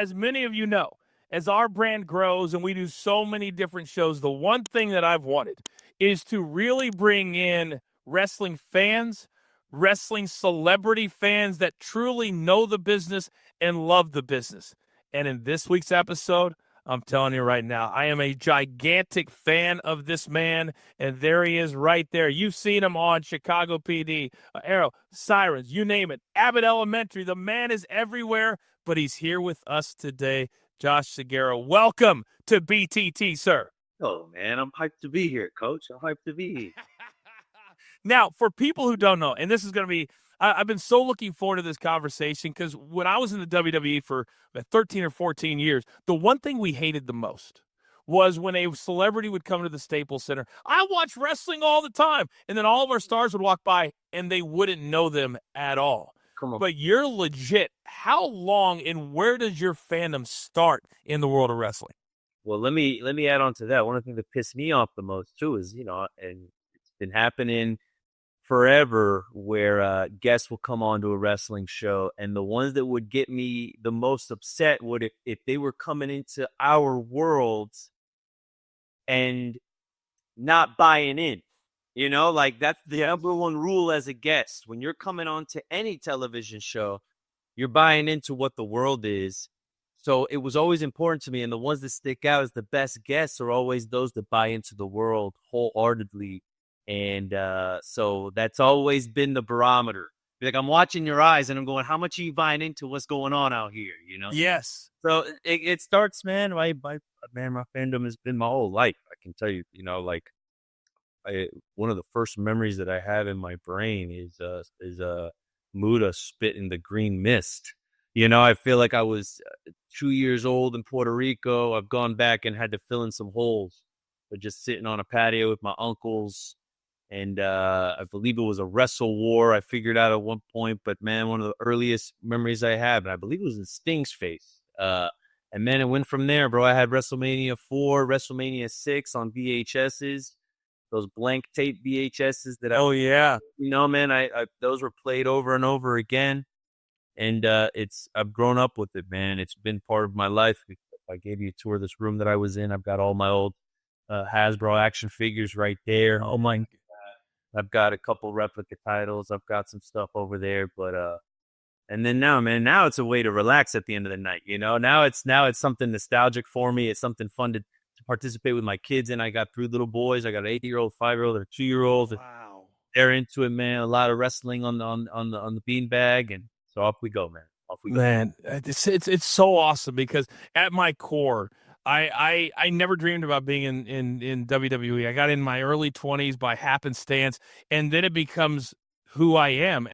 As many of you know, as our brand grows and we do so many different shows, the one thing that I've wanted is to really bring in wrestling fans, wrestling celebrity fans that truly know the business and love the business. And in this week's episode, I'm telling you right now, I am a gigantic fan of this man, and there he is right there. You've seen him on Chicago PD, Arrow, Sirens, you name it, Abbott Elementary. The man is everywhere, but he's here with us today. Josh Segarra, welcome to BTT, sir. Oh, man, I'm hyped to be here, Coach. I'm hyped to be here. Now, for people who don't know, and this is going to be, I've been so looking forward to this conversation because when I was in the WWE for 13 or 14 years, the one thing we hated the most was when a celebrity would come to the Staples Center. I watch wrestling all the time, and then all of our stars would walk by, and they wouldn't know them at all. Come on. But you're legit. How long and where does your fandom start in the world of wrestling? Well, let me add on to that. One of the things that pissed me off the most, too, is, and it's been happening forever where guests will come on to a wrestling show, and the ones that would get me the most upset would if they were coming into our worlds and not buying in. Like that's the number one rule as a guest. When you're coming on to any television show, you're buying into what the world is. So it was always important to me, and the ones that stick out as the best guests are always those that buy into the world wholeheartedly. And so that's always been the barometer. Like, I'm watching your eyes and I'm going, how much are you buying into what's going on out here? Yes. So it starts, man. My fandom has been my whole life. I can tell you, one of the first memories that I have in my brain is Muda spitting the green mist. I feel like I was 2 years old in Puerto Rico. I've gone back and had to fill in some holes, but just sitting on a patio with my uncles. And I believe it was a Wrestle War. I figured out at one point, but man, one of the earliest memories I have, and I believe it was in Sting's face. And then it went from there, bro. I had WrestleMania 4, WrestleMania 6 on VHSs, those blank tape VHSs that man, I those were played over and over again. And I've grown up with it, man. It's been part of my life. If I gave you a tour of this room that I was in, I've got all my old Hasbro action figures right there. Oh my. I've got a couple replica titles. I've got some stuff over there, but and then now it's a way to relax at the end of the night. Now it's something nostalgic for me. It's something fun to participate with my kids in. I got 3 little boys. I got an 8-year-old, 5-year-old, and a 2-year-old. Wow, they're into it, man. A lot of wrestling on the beanbag, and so off we go, man. Off we go. Man, it's so awesome because at my core, I never dreamed about being in WWE. I got in my early 20s by happenstance, and then it becomes who I am.